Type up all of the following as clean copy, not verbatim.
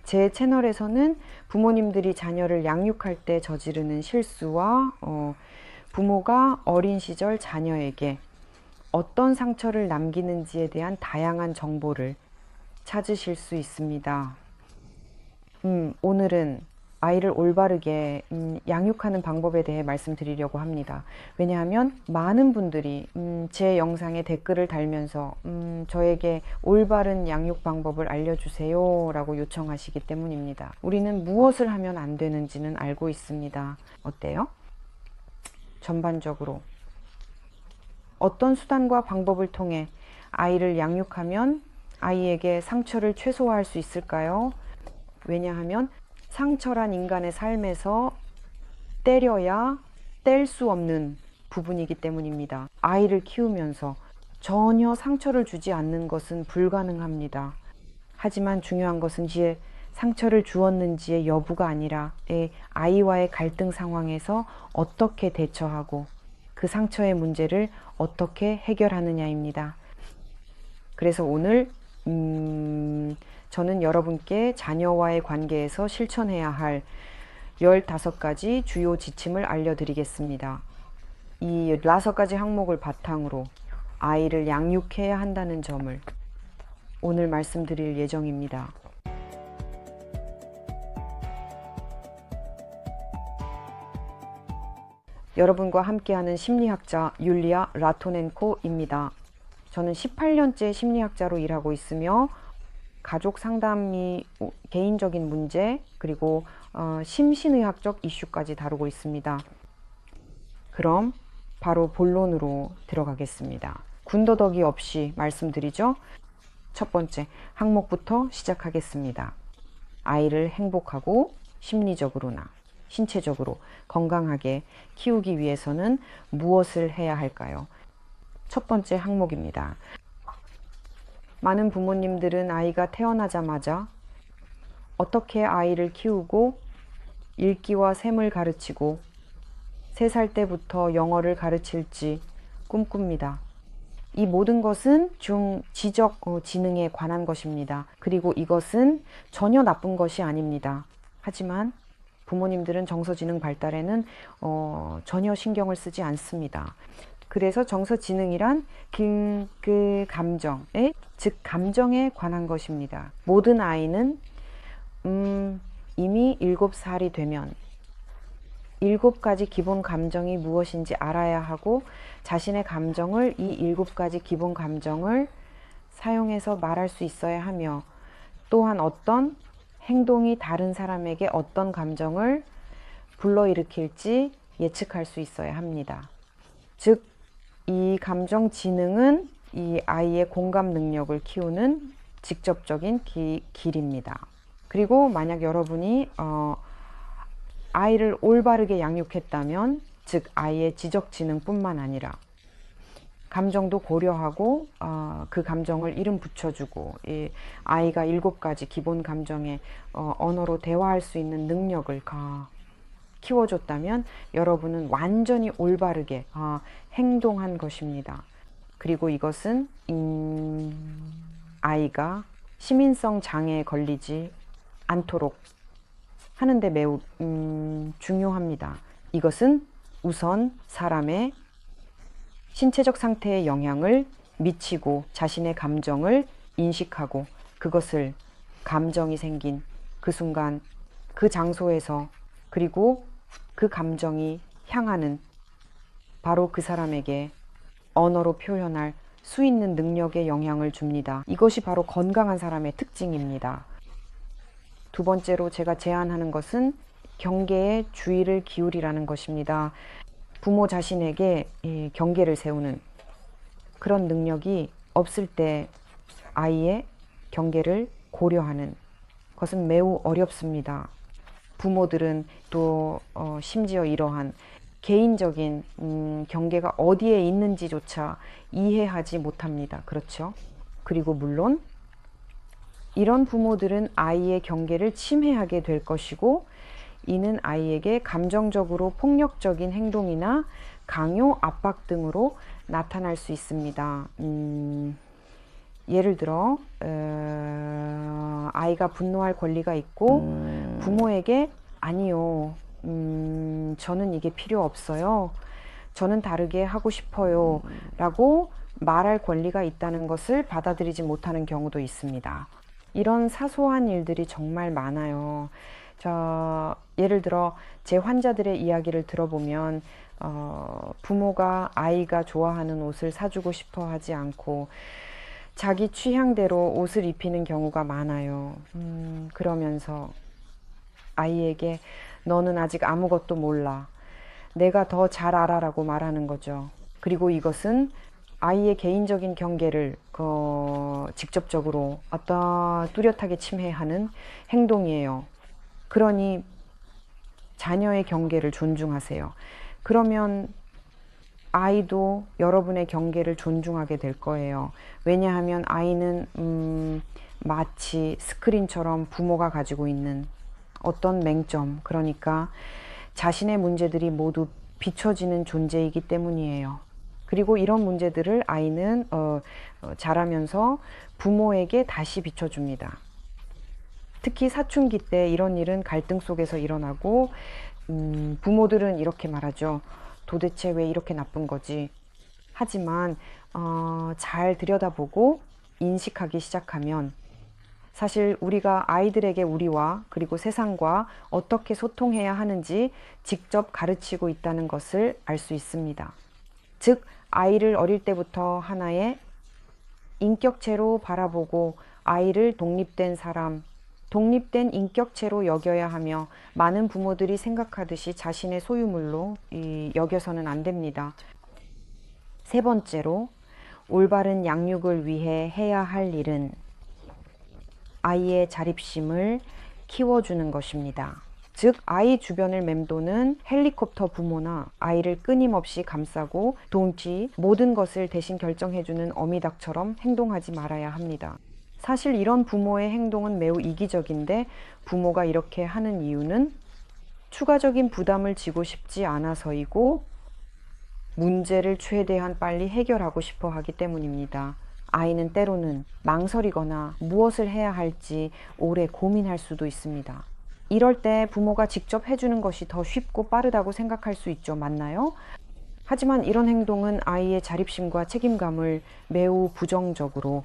제 채널에서는 부모님들이 자녀를 양육할 때 저지르는 실수와 부모가 어린 시절 자녀에게 어떤 상처를 남기는지에 대한 다양한 정보를 찾으실 수 있습니다. 오늘은 아이를 올바르게 양육하는 방법에 대해 말씀드리려고 합니다. 왜냐하면 많은 분들이 제 영상에 댓글을 달면서 저에게 올바른 양육 방법을 알려주세요 라고 요청하시기 때문입니다. 우리는 무엇을 하면 안 되는지는 알고 있습니다. 어때요? 전반적으로 어떤 수단과 방법을 통해 아이를 양육하면 아이에게 상처를 최소화할 수 있을까요? 왜냐하면 상처란 인간의 삶에서 때려야 뗄 수 없는 부분이기 때문입니다. 아이를 키우면서 전혀 상처를 주지 않는 것은 불가능합니다. 하지만 중요한 것은 이제 상처를 주었는지의 여부가 아니라 아이와의 갈등 상황에서 어떻게 대처하고 그 상처의 문제를 어떻게 해결하느냐입니다. 그래서 오늘 저는 여러분께 자녀와의 관계에서 실천해야 할 15가지 주요 지침을 알려드리겠습니다. 이 15가지 항목을 바탕으로 아이를 양육해야 한다는 점을 오늘 말씀드릴 예정입니다. 여러분과 함께하는 심리학자 율리아 라토넨코입니다. 저는 18년째 심리학자로 일하고 있으며 가족 상담이 개인적인 문제 그리고 심신의학적 이슈까지 다루고 있습니다. 그럼 바로 본론으로 들어가겠습니다. 군더더기 없이 말씀드리죠. 첫 번째 항목부터 시작하겠습니다. 아이를 행복하고 심리적으로나 신체적으로 건강하게 키우기 위해서는 무엇을 해야 할까요? 첫 번째 항목입니다. 많은 부모님들은 아이가 태어나자마자 어떻게 아이를 키우고 읽기와 셈을 가르치고 3살 때부터 영어를 가르칠지 꿈꿉니다. 이 모든 것은 지적 지능에 관한 것입니다. 그리고 이것은 전혀 나쁜 것이 아닙니다. 하지만 부모님들은 정서지능 발달에는 전혀 신경을 쓰지 않습니다. 그래서 정서지능이란 그 감정에, 즉 감정에 관한 것입니다. 모든 아이는 이미 7살이 되면 7가지 기본 감정이 무엇인지 알아야 하고 자신의 감정을 이 7가지 기본 감정을 사용해서 말할 수 있어야 하며 또한 어떤 행동이 다른 사람에게 어떤 감정을 불러일으킬지 예측할 수 있어야 합니다. 즉, 이 감정 지능은 이 아이의 공감 능력을 키우는 직접적인 길입니다. 그리고 만약 여러분이 아이를 올바르게 양육했다면, 즉 아이의 지적 지능뿐만 아니라 감정도 고려하고 그 감정을 이름 붙여주고 이 아이가 7가지 기본 감정의 언어로 대화할 수 있는 능력을 키워줬다면 여러분은 완전히 올바르게 행동한 것입니다. 그리고 이것은 아이가 시민성 장애에 걸리지 않도록 하는데 매우 중요합니다. 이것은 우선 사람의 신체적 상태에 영향을 미치고 자신의 감정을 인식하고 그것을 감정이 생긴 그 순간 그 장소에서 그리고 그 감정이 향하는 바로 그 사람에게 언어로 표현할 수 있는 능력에 영향을 줍니다. 이것이 바로 건강한 사람의 특징입니다. 두 번째로 제가 제안하는 것은 경계에 주의를 기울이라는 것입니다. 부모 자신에게 경계를 세우는 그런 능력이 없을 때 아이의 경계를 고려하는 것은 매우 어렵습니다. 부모들은 또 심지어 이러한 개인적인 경계가 어디에 있는지조차 이해하지 못합니다. 그렇죠? 그리고 물론 이런 부모들은 아이의 경계를 침해하게 될 것이고 이는 아이에게 감정적으로 폭력적인 행동이나 강요, 압박 등으로 나타날 수 있습니다. 예를 들어 아이가 분노할 권리가 있고 부모에게 아니요, 저는 이게 필요 없어요, 저는 다르게 하고 싶어요 라고 말할 권리가 있다는 것을 받아들이지 못하는 경우도 있습니다. 이런 사소한 일들이 정말 많아요. 예를 들어 제 환자들의 이야기를 들어보면 부모가 아이가 좋아하는 옷을 사주고 싶어 하지 않고 자기 취향대로 옷을 입히는 경우가 많아요. 그러면서 아이에게 너는 아직 아무것도 몰라, 내가 더 잘 알아 라고 말하는 거죠. 그리고 이것은 아이의 개인적인 경계를 직접적으로 뚜렷하게 침해하는 행동이에요. 그러니 자녀의 경계를 존중하세요. 그러면 아이도 여러분의 경계를 존중하게 될 거예요. 왜냐하면 아이는 마치 스크린처럼 부모가 가지고 있는 어떤 맹점, 그러니까 자신의 문제들이 모두 비춰지는 존재이기 때문이에요. 그리고 이런 문제들을 아이는 자라면서 부모에게 다시 비춰줍니다. 특히 사춘기 때 이런 일은 갈등 속에서 일어나고 부모들은 이렇게 말하죠. 도대체 왜 이렇게 나쁜 거지? 하지만 잘 들여다보고 인식하기 시작하면 사실 우리가 아이들에게 우리와 그리고 세상과 어떻게 소통해야 하는지 직접 가르치고 있다는 것을 알 수 있습니다. 즉, 아이를 어릴 때부터 하나의 인격체로 바라보고 아이를 독립된 사람, 독립된 인격체로 여겨야 하며 많은 부모들이 생각하듯이 자신의 소유물로 여겨서는 안 됩니다. 세 번째로, 올바른 양육을 위해 해야 할 일은 아이의 자립심을 키워주는 것입니다. 즉, 아이 주변을 맴도는 헬리콥터 부모나 아이를 끊임없이 감싸고 동시 모든 것을 대신 결정해주는 어미닭처럼 행동하지 말아야 합니다. 사실 이런 부모의 행동은 매우 이기적인데 부모가 이렇게 하는 이유는 추가적인 부담을 지고 싶지 않아서이고 문제를 최대한 빨리 해결하고 싶어 하기 때문입니다. 아이는 때로는 망설이거나 무엇을 해야 할지 오래 고민할 수도 있습니다. 이럴 때 부모가 직접 해주는 것이 더 쉽고 빠르다고 생각할 수 있죠. 맞나요? 하지만 이런 행동은 아이의 자립심과 책임감을 매우 부정적으로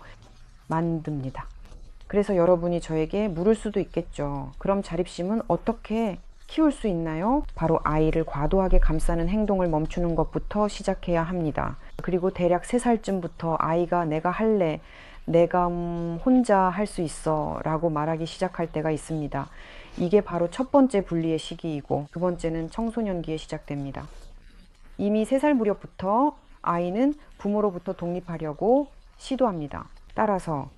만듭니다. 그래서 여러분이 저에게 물을 수도 있겠죠. 그럼 자립심은 어떻게 키울 수 있나요? 바로 아이를 과도하게 감싸는 행동을 멈추는 것부터 시작해야 합니다. 그리고 대략 3살쯤부터 아이가 내가 할래, 내가 혼자 할 수 있어 라고 말하기 시작할 때가 있습니다. 이게 바로 첫 번째 분리의 시기이고 두 번째는 청소년기에 시작됩니다. 이미 3살 무렵부터 아이는 부모로부터 독립하려고 시도합니다. 따라서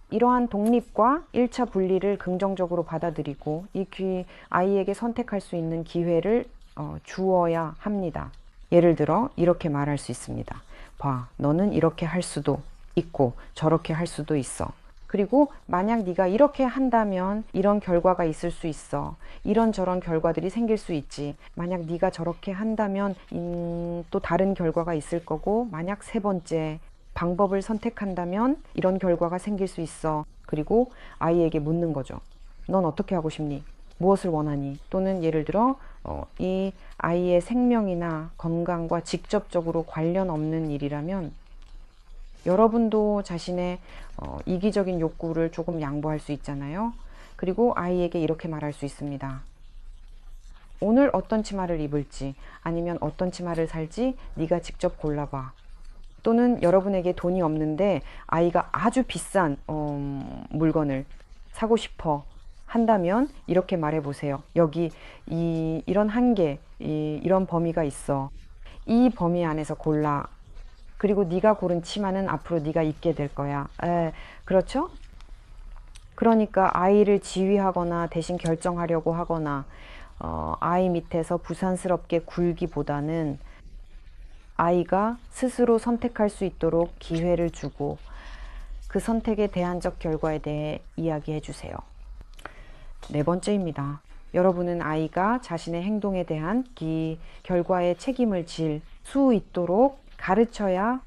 이러한 독립과 1차 분리를 긍정적으로 받아들이고 아이에게 선택할 수 있는 기회를 주어야 합니다. 예를 들어 이렇게 말할 수 있습니다. 봐, 너는 이렇게 할 수도 있고 저렇게 할 수도 있어. 그리고 만약 네가 이렇게 한다면 이런 결과가 있을 수 있어. 이런저런 결과들이 생길 수 있지. 만약 네가 저렇게 한다면 또 다른 결과가 있을 거고, 만약 세 번째 방법을 선택한다면 이런 결과가 생길 수 있어. 그리고 아이에게 묻는 거죠. 넌 어떻게 하고 싶니? 무엇을 원하니? 또는 예를 들어 이 아이의 생명이나 건강과 직접적으로 관련 없는 일이라면 여러분도 자신의 이기적인 욕구를 조금 양보할 수 있잖아요. 그리고 아이에게 이렇게 말할 수 있습니다. 오늘 어떤 치마를 입을지, 아니면 어떤 치마를 살지 네가 직접 골라봐. 또는 여러분에게 돈이 없는데 아이가 아주 비싼 물건을 사고 싶어 한다면 이렇게 말해 보세요. 여기 이런 한계, 이런 범위가 있어. 이 범위 안에서 골라. 그리고 네가 고른 치마는 앞으로 네가 입게 될 거야. 그렇죠? 그러니까 아이를 지휘하거나 대신 결정하려고 하거나 아이 밑에서 부산스럽게 굴기보다는 아이가 스스로 선택할 수 있도록 기회를 주고 그 선택의 대안적 결과에 대해 이야기해 주세요. 네 번째입니다. 여러분은 아이가 자신의 행동에 대한 결과의 책임을 질 수 있도록 가르쳐야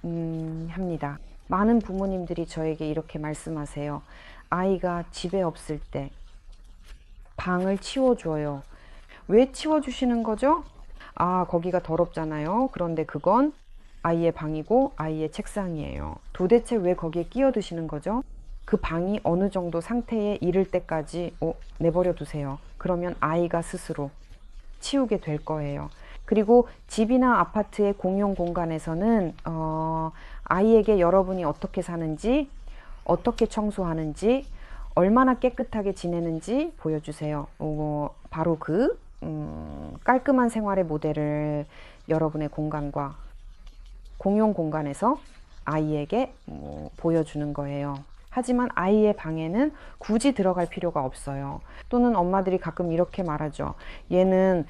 합니다. 많은 부모님들이 저에게 이렇게 말씀하세요. 아이가 집에 없을 때 방을 치워줘요. 왜 치워주시는 거죠? 아, 거기가 더럽잖아요. 그런데 그건 아이의 방이고 아이의 책상이에요. 도대체 왜 거기에 끼어드시는 거죠? 그 방이 어느 정도 상태에 이를 때까지 내버려 두세요. 그러면 아이가 스스로 치우게 될 거예요. 그리고 집이나 아파트의 공용 공간에서는 아이에게 여러분이 어떻게 사는지, 어떻게 청소하는지, 얼마나 깨끗하게 지내는지 보여주세요. 바로 그 깔끔한 생활의 모델을 여러분의 공간과 공용 공간에서 아이에게 보여주는 거예요. 하지만 아이의 방에는 굳이 들어갈 필요가 없어요. 또는 엄마들이 가끔 이렇게 말하죠. 얘는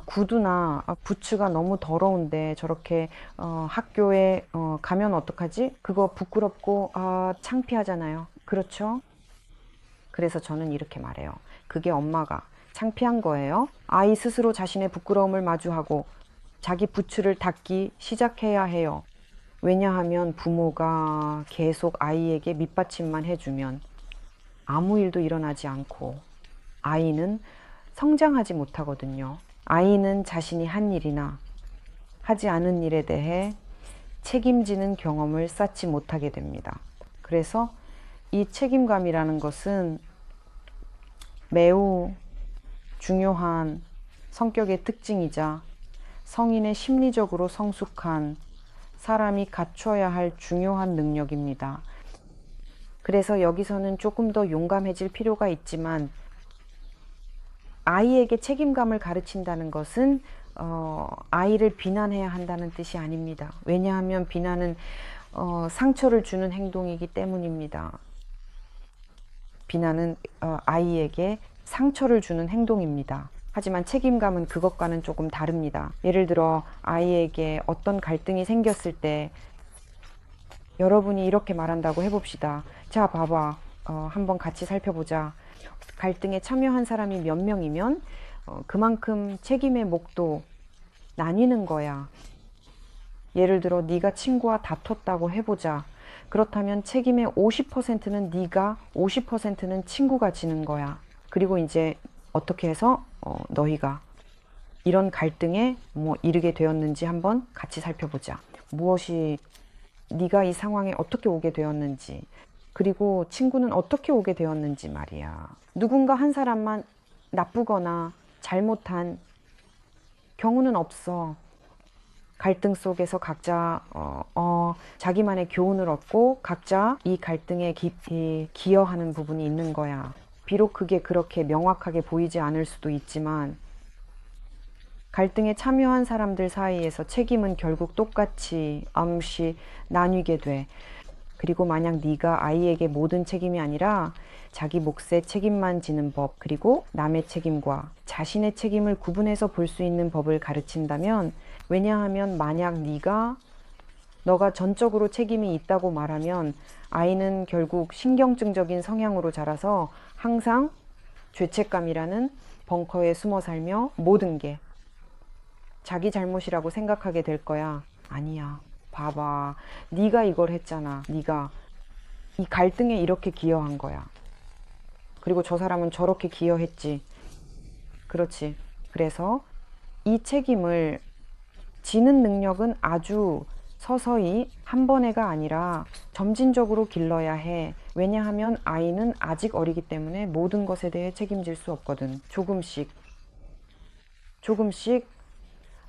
구두나 부츠가 너무 더러운데 저렇게 학교에 가면 어떡하지? 그거 부끄럽고 창피하잖아요. 그렇죠? 그래서 저는 이렇게 말해요. 그게 엄마가 창피한 거예요. 아이 스스로 자신의 부끄러움을 마주하고 자기 부츠를 닦기 시작해야 해요. 왜냐하면 부모가 계속 아이에게 밑받침만 해주면 아무 일도 일어나지 않고 아이는 성장하지 못하거든요. 아이는 자신이 한 일이나 하지 않은 일에 대해 책임지는 경험을 쌓지 못하게 됩니다. 그래서 이 책임감이라는 것은 매우 중요한 성격의 특징이자 성인의 심리적으로 성숙한 사람이 갖춰야 할 중요한 능력입니다. 그래서 여기서는 조금 더 용감해질 필요가 있지만 아이에게 책임감을 가르친다는 것은 아이를 비난해야 한다는 뜻이 아닙니다. 왜냐하면 비난은 상처를 주는 행동이기 때문입니다. 비난은 아이에게 상처를 주는 행동입니다. 하지만 책임감은 그것과는 조금 다릅니다. 예를 들어 아이에게 어떤 갈등이 생겼을 때 여러분이 이렇게 말한다고 해봅시다. 자, 봐봐. 한번 같이 살펴보자. 갈등에 참여한 사람이 몇 명이면 그만큼 책임의 몫도 나뉘는 거야. 예를 들어 네가 친구와 다퉜다고 해보자. 그렇다면 책임의 50%는 네가, 50%는 친구가 지는 거야. 그리고 이제 어떻게 해서 너희가 이런 갈등에 이르게 되었는지 한번 같이 살펴보자. 무엇이 네가 이 상황에 어떻게 오게 되었는지, 그리고 친구는 어떻게 오게 되었는지 말이야. 누군가 한 사람만 나쁘거나 잘못한 경우는 없어. 갈등 속에서 각자 자기만의 교훈을 얻고 각자 이 갈등에 기여하는 부분이 있는 거야. 비록 그게 그렇게 명확하게 보이지 않을 수도 있지만 갈등에 참여한 사람들 사이에서 책임은 결국 똑같이 암시 나뉘게 돼. 그리고 만약 네가 아이에게 모든 책임이 아니라 자기 몫의 책임만 지는 법, 그리고 남의 책임과 자신의 책임을 구분해서 볼 수 있는 법을 가르친다면, 왜냐하면 만약 너가 전적으로 책임이 있다고 말하면 아이는 결국 신경증적인 성향으로 자라서 항상 죄책감이라는 벙커에 숨어 살며 모든 게 자기 잘못이라고 생각하게 될 거야. 아니야. 봐봐. 네가 이걸 했잖아. 네가 이 갈등에 이렇게 기여한 거야. 그리고 저 사람은 저렇게 기여했지. 그렇지. 그래서 이 책임을 지는 능력은 아주 서서히 한 번에가 아니라 점진적으로 길러야 해. 왜냐하면 아이는 아직 어리기 때문에 모든 것에 대해 책임질 수 없거든. 조금씩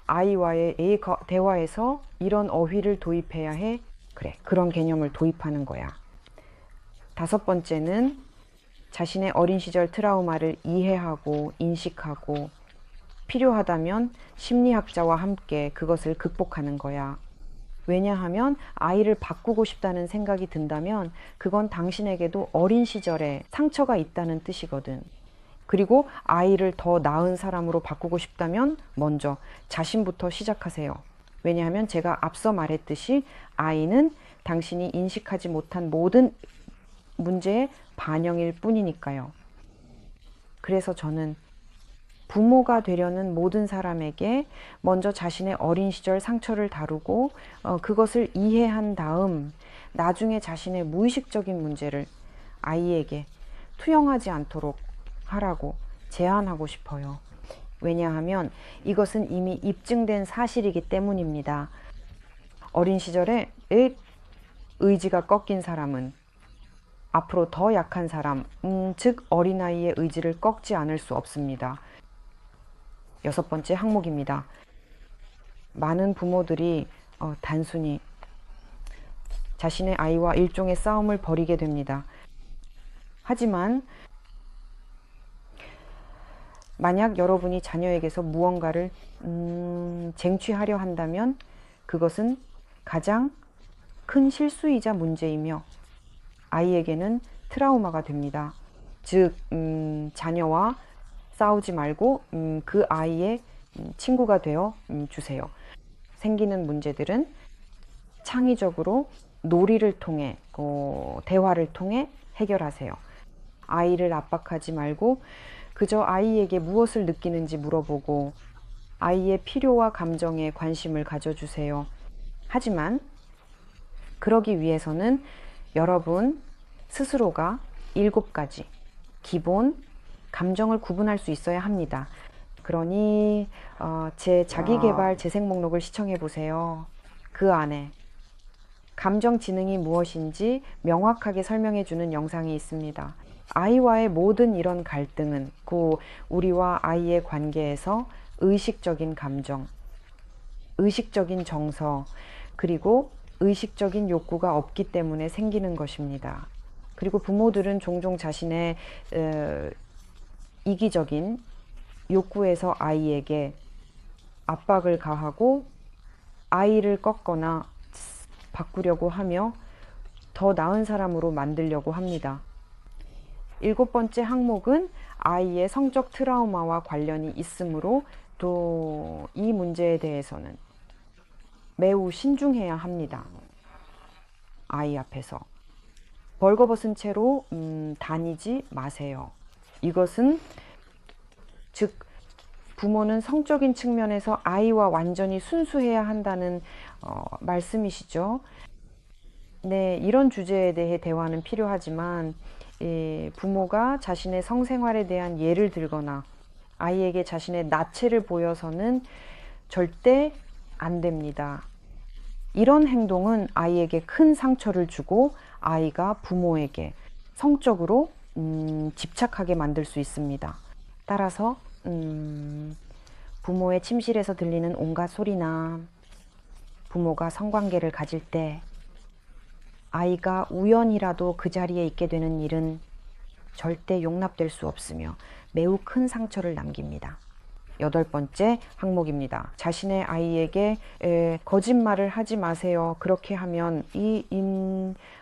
아이와의 대화에서 이런 어휘를 도입해야 해. 그래, 그런 개념을 도입하는 거야. 5번째는 자신의 어린 시절 트라우마를 이해하고 인식하고 필요하다면 심리학자와 함께 그것을 극복하는 거야. 왜냐하면 아이를 바꾸고 싶다는 생각이 든다면 그건 당신에게도 어린 시절에 상처가 있다는 뜻이거든. 그리고 아이를 더 나은 사람으로 바꾸고 싶다면 먼저 자신부터 시작하세요. 왜냐하면 제가 앞서 말했듯이 아이는 당신이 인식하지 못한 모든 문제의 반영일 뿐이니까요. 그래서 저는 부모가 되려는 모든 사람에게 먼저 자신의 어린 시절 상처를 다루고 그것을 이해한 다음 나중에 자신의 무의식적인 문제를 아이에게 투영하지 않도록 하라고 제안하고 싶어요. 왜냐하면 이것은 이미 입증된 사실이기 때문입니다. 어린 시절에 의지가 꺾인 사람은 앞으로 더 약한 사람, 즉 어린아이의 의지를 꺾지 않을 수 없습니다. 6번째 항목입니다. 많은 부모들이 단순히 자신의 아이와 일종의 싸움을 벌이게 됩니다. 하지만 만약 여러분이 자녀에게서 무언가를 쟁취하려 한다면 그것은 가장 큰 실수이자 문제이며 아이에게는 트라우마가 됩니다. 즉 자녀와 싸우지 말고 그 아이의 친구가 되어 주세요. 생기는 문제들은 창의적으로 놀이를 통해 대화를 통해 해결하세요. 아이를 압박하지 말고 그저 아이에게 무엇을 느끼는지 물어보고 아이의 필요와 감정에 관심을 가져주세요. 하지만 그러기 위해서는 여러분 스스로가 7가지 기본 감정을 구분할 수 있어야 합니다. 그러니 제 자기개발 재생 목록을 시청해 보세요. 그 안에 감정 지능이 무엇인지 명확하게 설명해 주는 영상이 있습니다. 아이와의 모든 이런 갈등은 우리와 아이의 관계에서 의식적인 감정, 의식적인 정서, 그리고 의식적인 욕구가 없기 때문에 생기는 것입니다. 그리고 부모들은 종종 자신의 이기적인 욕구에서 아이에게 압박을 가하고 아이를 꺾거나 바꾸려고 하며 더 나은 사람으로 만들려고 합니다. 7번째 항목은 아이의 성적 트라우마와 관련이 있으므로 또 이 문제에 대해서는 매우 신중해야 합니다. 아이 앞에서 벌거벗은 채로 다니지 마세요. 이것은 즉 부모는 성적인 측면에서 아이와 완전히 순수해야 한다는 말씀이시죠. 네, 이런 주제에 대해 대화는 필요하지만 부모가 자신의 성생활에 대한 예를 들거나 아이에게 자신의 나체를 보여서는 절대 안 됩니다. 이런 행동은 아이에게 큰 상처를 주고 아이가 부모에게 성적으로 집착하게 만들 수 있습니다. 따라서 부모의 침실에서 들리는 온갖 소리나 부모가 성관계를 가질 때 아이가 우연이라도 그 자리에 있게 되는 일은 절대 용납될 수 없으며 매우 큰 상처를 남깁니다. 8번째 항목입니다. 자신의 아이에게 거짓말을 하지 마세요. 그렇게 하면 이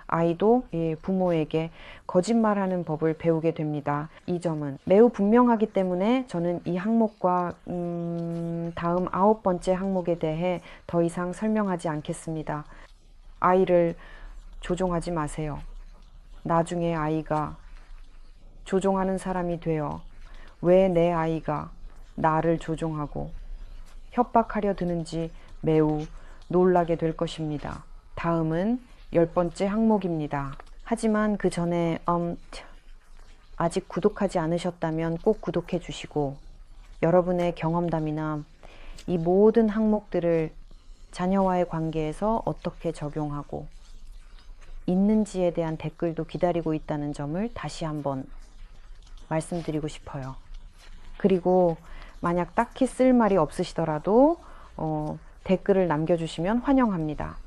아이도 부모에게 거짓말하는 법을 배우게 됩니다. 이 점은 매우 분명하기 때문에 저는 이 항목과 다음 9번째 항목에 대해 더 이상 설명하지 않겠습니다. 아이를 조종하지 마세요. 나중에 아이가 조종하는 사람이 되어 왜 내 아이가 나를 조종하고 협박하려 드는지 매우 놀라게 될 것입니다. 다음은 10번째 항목입니다. 하지만 그 전에 아직 구독하지 않으셨다면 꼭 구독해 주시고 여러분의 경험담이나 이 모든 항목들을 자녀와의 관계에서 어떻게 적용하고 있는지에 대한 댓글도 기다리고 있다는 점을 다시 한번 말씀드리고 싶어요. 그리고 만약 딱히 쓸 말이 없으시더라도 댓글을 남겨주시면 환영합니다.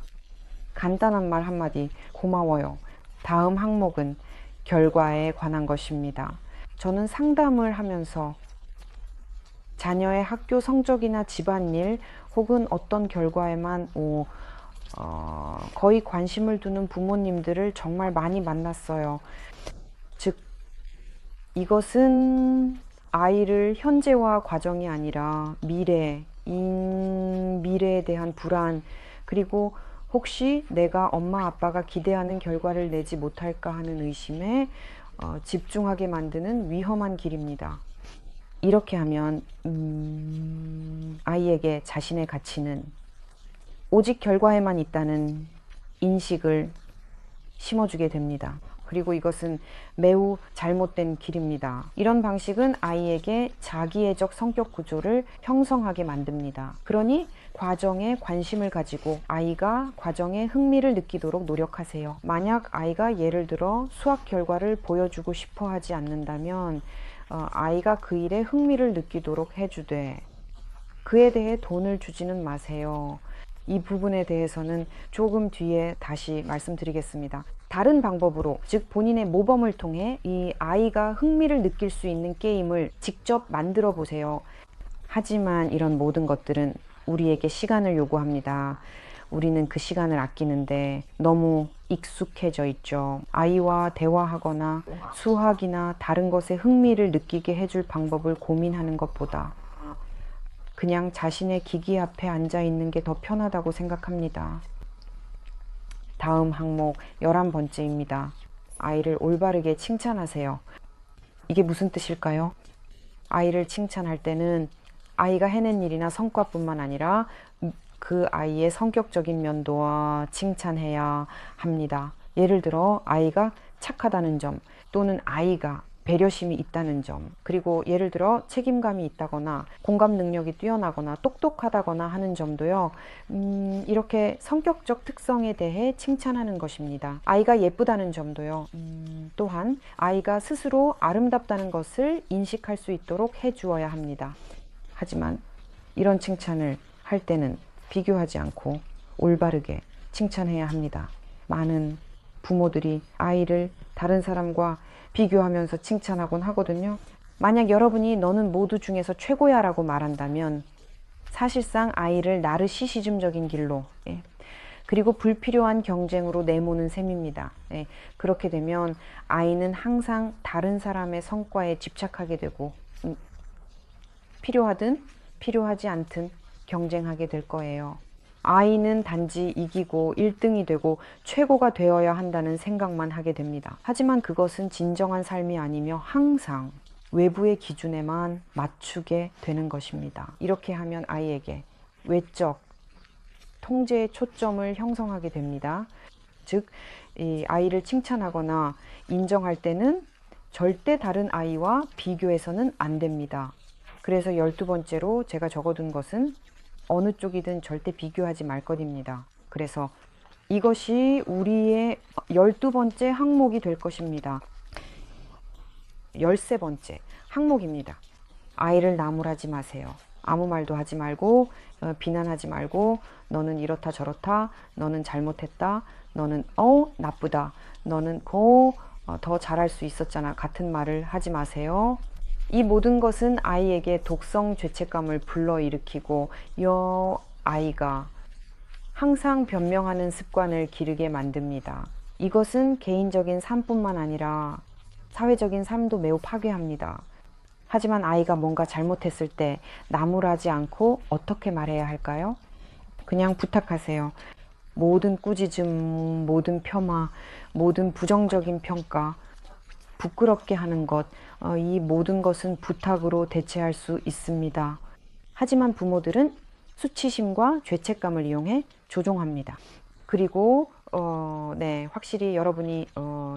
간단한 말 한마디 고마워요. 다음 항목은 결과에 관한 것입니다. 저는 상담을 하면서 자녀의 학교 성적이나 집안일 혹은 어떤 결과에만 거의 관심을 두는 부모님들을 정말 많이 만났어요. 즉 이것은 아이를 현재와 과정이 아니라 미래에 대한 불안, 그리고 혹시 내가 엄마 아빠가 기대하는 결과를 내지 못할까 하는 의심에 집중하게 만드는 위험한 길입니다. 이렇게 하면 아이에게 자신의 가치는 오직 결과에만 있다는 인식을 심어주게 됩니다. 그리고 이것은 매우 잘못된 길입니다. 이런 방식은 아이에게 자기애적 성격 구조를 형성하게 만듭니다. 그러니 과정에 관심을 가지고 아이가 과정에 흥미를 느끼도록 노력하세요. 만약 아이가 예를 들어 수학 결과를 보여주고 싶어 하지 않는다면 아이가 그 일에 흥미를 느끼도록 해주되 그에 대해 돈을 주지는 마세요. 이 부분에 대해서는 조금 뒤에 다시 말씀드리겠습니다. 다른 방법으로, 즉 본인의 모범을 통해 이 아이가 흥미를 느낄 수 있는 게임을 직접 만들어 보세요. 하지만 이런 모든 것들은 우리에게 시간을 요구합니다. 우리는 그 시간을 아끼는데 너무 익숙해져 있죠. 아이와 대화하거나 수학이나 다른 것에 흥미를 느끼게 해줄 방법을 고민하는 것보다 그냥 자신의 기기 앞에 앉아 있는 게 더 편하다고 생각합니다. 다음 항목 11번째입니다. 아이를 올바르게 칭찬하세요. 이게 무슨 뜻일까요? 아이를 칭찬할 때는 아이가 해낸 일이나 성과뿐만 아니라 그 아이의 성격적인 면도 칭찬해야 합니다. 예를 들어 아이가 착하다는 점, 또는 아이가 배려심이 있다는 점, 그리고 예를 들어 책임감이 있다거나 공감 능력이 뛰어나거나 똑똑하다거나 하는 점도요, 이렇게 성격적 특성에 대해 칭찬하는 것입니다. 아이가 예쁘다는 점도요, 또한 아이가 스스로 아름답다는 것을 인식할 수 있도록 해주어야 합니다. 하지만 이런 칭찬을 할 때는 비교하지 않고 올바르게 칭찬해야 합니다. 많은 부모들이 아이를 다른 사람과 비교하면서 칭찬하곤 하거든요. 만약 여러분이 너는 모두 중에서 최고야 라고 말한다면 사실상 아이를 나르시시즘적인 길로, 그리고 불필요한 경쟁으로 내모는 셈입니다. 그렇게 되면 아이는 항상 다른 사람의 성과에 집착하게 되고 필요하든 필요하지 않든 경쟁하게 될 거예요. 아이는 단지 이기고 1등이 되고 최고가 되어야 한다는 생각만 하게 됩니다. 하지만 그것은 진정한 삶이 아니며 항상 외부의 기준에만 맞추게 되는 것입니다. 이렇게 하면 아이에게 외적 통제의 초점을 형성하게 됩니다. 즉, 이 아이를 칭찬하거나 인정할 때는 절대 다른 아이와 비교해서는 안 됩니다. 그래서 12번째로 제가 적어둔 것은 어느 쪽이든 절대 비교하지 말 것입니다. 그래서 이것이 우리의 12번째 항목이 될 것입니다. 13번째 항목입니다. 아이를 나무라지 마세요. 아무 말도 하지 말고 비난하지 말고 너는 이렇다 저렇다, 너는 잘못했다, 너는 나쁘다, 너는 더 잘할 수 있었잖아 같은 말을 하지 마세요. 이 모든 것은 아이에게 독성 죄책감을 불러일으키고 이 아이가 항상 변명하는 습관을 기르게 만듭니다. 이것은 개인적인 삶뿐만 아니라 사회적인 삶도 매우 파괴합니다. 하지만 아이가 뭔가 잘못했을 때 나무라지 않고 어떻게 말해야 할까요? 그냥 부탁하세요. 모든 꾸짖음, 모든 폄하, 모든 부정적인 평가, 부끄럽게 하는 것, 이 모든 것은 부탁으로 대체할 수 있습니다. 하지만 부모들은 수치심과 죄책감을 이용해 조종합니다. 그리고 확실히 여러분이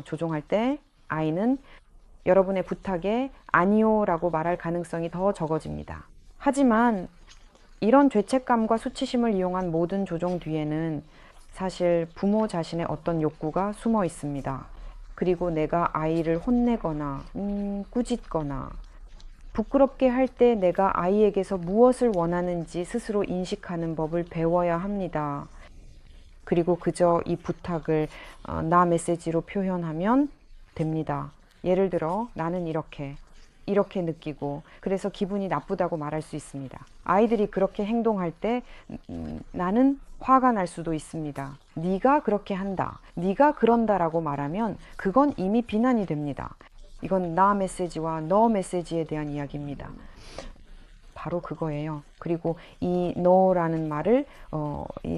조종할 때 아이는 여러분의 부탁에 아니요 라고 말할 가능성이 더 적어집니다. 하지만 이런 죄책감과 수치심을 이용한 모든 조종 뒤에는 사실 부모 자신의 어떤 욕구가 숨어 있습니다. 그리고 내가 아이를 혼내거나 꾸짖거나 부끄럽게 할 때 내가 아이에게서 무엇을 원하는지 스스로 인식하는 법을 배워야 합니다. 그리고 그저 이 부탁을 나 메시지로 표현하면 됩니다. 예를 들어 나는 이렇게 느끼고 그래서 기분이 나쁘다고 말할 수 있습니다. 아이들이 그렇게 행동할 때 나는 화가 날 수도 있습니다. 네가 그렇게 한다, 네가 그런다라고 말하면 그건 이미 비난이 됩니다. 이건 나 메시지와 너 메시지에 대한 이야기입니다. 바로 그거예요. 그리고 이 너라는 말을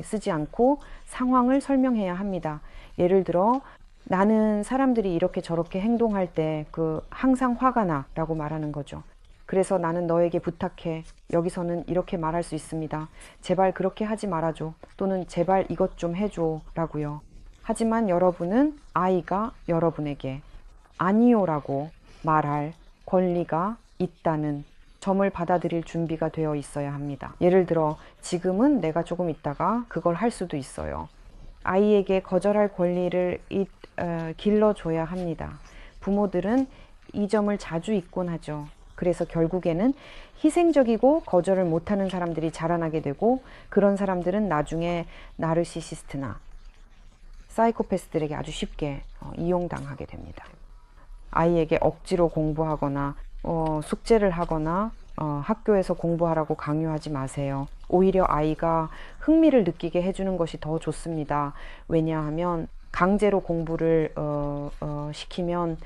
쓰지 않고 상황을 설명해야 합니다. 예를 들어 나는 사람들이 이렇게 저렇게 행동할 때 항상 화가 나 라고 말하는 거죠. 그래서 나는 너에게 부탁해. 여기서는 이렇게 말할 수 있습니다. 제발 그렇게 하지 말아줘. 또는 제발 이것 좀 해줘. 라고요. 하지만 여러분은 아이가 여러분에게 아니요라고 말할 권리가 있다는 점을 받아들일 준비가 되어 있어야 합니다. 예를 들어 지금은 내가 조금 있다가 그걸 할 수도 있어요. 아이에게 거절할 권리를 길러줘야 합니다. 부모들은 이 점을 자주 잊곤 하죠. 그래서 결국에는 희생적이고 거절을 못하는 사람들이 자라나게 되고, 그런 사람들은 나중에 나르시시스트나 사이코패스들에게 아주 쉽게 이용당하게 됩니다. 아이에게 억지로 공부하거나 숙제를 하거나 학교에서 공부하라고 강요하지 마세요. 오히려 아이가 흥미를 느끼게 해주는 것이 더 좋습니다. 왜냐하면 강제로 공부를 시키면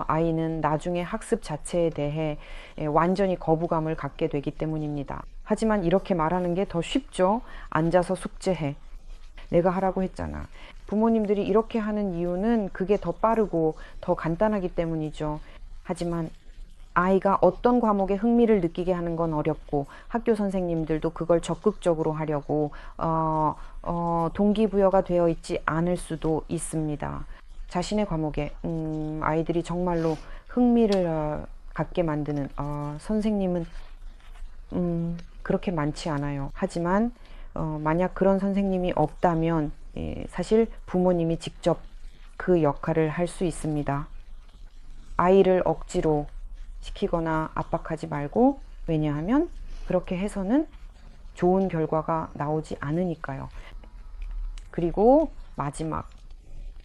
아이는 나중에 학습 자체에 대해 완전히 거부감을 갖게 되기 때문입니다. 하지만 이렇게 말하는 게 더 쉽죠. 앉아서 숙제해. 내가 하라고 했잖아. 부모님들이 이렇게 하는 이유는 그게 더 빠르고 더 간단하기 때문이죠. 하지만 아이가 어떤 과목에 흥미를 느끼게 하는 건 어렵고, 학교 선생님들도 그걸 적극적으로 하려고 동기부여가 되어 있지 않을 수도 있습니다. 자신의 과목에 아이들이 정말로 흥미를 갖게 만드는 선생님은 그렇게 많지 않아요. 하지만 만약 그런 선생님이 없다면 사실 부모님이 직접 그 역할을 할 수 있습니다. 아이를 억지로 시키거나 압박하지 말고, 왜냐하면 그렇게 해서는 좋은 결과가 나오지 않으니까요. 그리고 마지막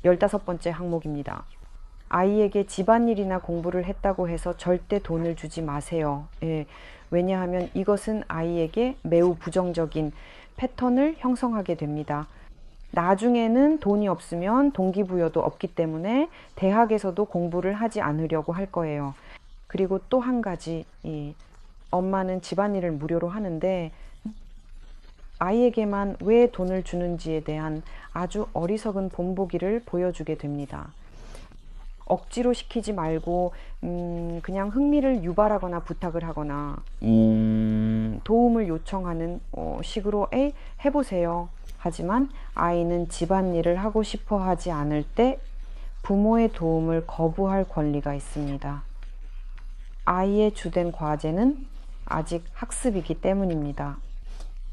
15번째 항목입니다. 아이에게 집안일이나 공부를 했다고 해서 절대 돈을 주지 마세요. 왜냐하면 이것은 아이에게 매우 부정적인 패턴을 형성하게 됩니다. 나중에는 돈이 없으면 동기부여도 없기 때문에 대학에서도 공부를 하지 않으려고 할 거예요. 그리고 또 한 가지, 엄마는 집안일을 무료로 하는데 아이에게만 왜 돈을 주는지에 대한 아주 어리석은 본보기를 보여주게 됩니다. 억지로 시키지 말고 그냥 흥미를 유발하거나 부탁을 하거나 도움을 요청하는 식으로 해보세요. 하지만 아이는 집안일을 하고 싶어 하지 않을 때 부모의 도움을 거부할 권리가 있습니다. 아이의 주된 과제는 아직 학습이기 때문입니다.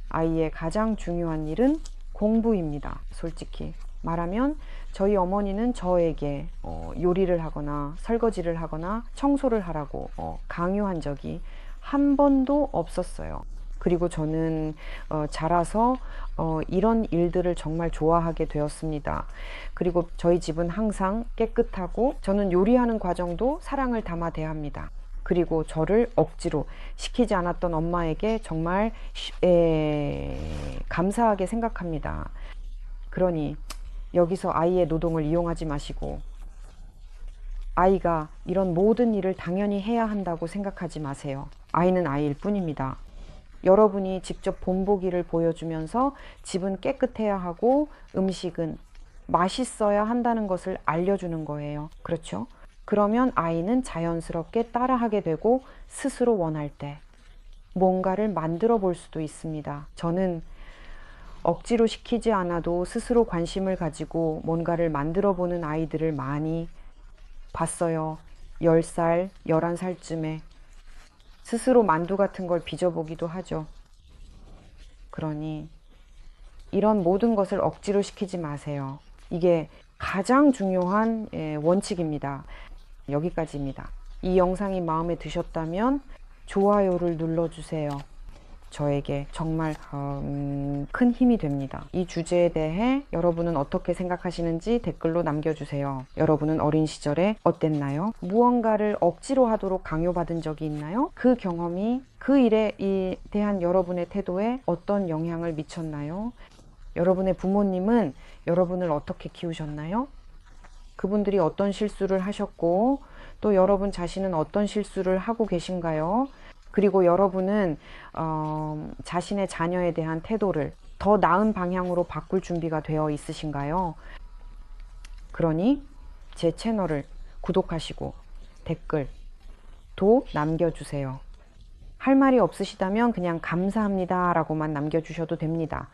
아이의 가장 중요한 일은 공부입니다. 솔직히 말하면 저희 어머니는 저에게 요리를 하거나 설거지를 하거나 청소를 하라고 강요한 적이 한 번도 없었어요. 그리고 저는 자라서 이런 일들을 정말 좋아하게 되었습니다. 그리고 저희 집은 항상 깨끗하고, 저는 요리하는 과정도 사랑을 담아 대합니다. 그리고 저를 억지로 시키지 않았던 엄마에게 정말 감사하게 생각합니다. 그러니 여기서 아이의 노동을 이용하지 마시고, 아이가 이런 모든 일을 당연히 해야 한다고 생각하지 마세요. 아이는 아이일 뿐입니다. 여러분이 직접 본보기를 보여주면서 집은 깨끗해야 하고 음식은 맛있어야 한다는 것을 알려주는 거예요. 그렇죠? 그러면 아이는 자연스럽게 따라하게 되고, 스스로 원할 때 뭔가를 만들어 볼 수도 있습니다. 저는 억지로 시키지 않아도 스스로 관심을 가지고 뭔가를 만들어 보는 아이들을 많이 봤어요. 10살, 11살쯤에 스스로 만두 같은 걸 빚어보기도 하죠. 그러니 이런 모든 것을 억지로 시키지 마세요. 이게 가장 중요한 원칙입니다. 여기까지입니다. 이 영상이 마음에 드셨다면 좋아요를 눌러주세요. 저에게 정말 큰 힘이 됩니다. 이 주제에 대해 여러분은 어떻게 생각하시는지 댓글로 남겨주세요. 여러분은 어린 시절에 어땠나요? 무언가를 억지로 하도록 강요받은 적이 있나요? 그 경험이 그 일에 대한 여러분의 태도에 어떤 영향을 미쳤나요? 여러분의 부모님은 여러분을 어떻게 키우셨나요? 그분들이 어떤 실수를 하셨고, 또 여러분 자신은 어떤 실수를 하고 계신가요? 그리고 여러분은 자신의 자녀에 대한 태도를 더 나은 방향으로 바꿀 준비가 되어 있으신가요? 그러니 제 채널을 구독하시고 댓글도 남겨주세요. 할 말이 없으시다면 그냥 감사합니다 라고만 남겨주셔도 됩니다.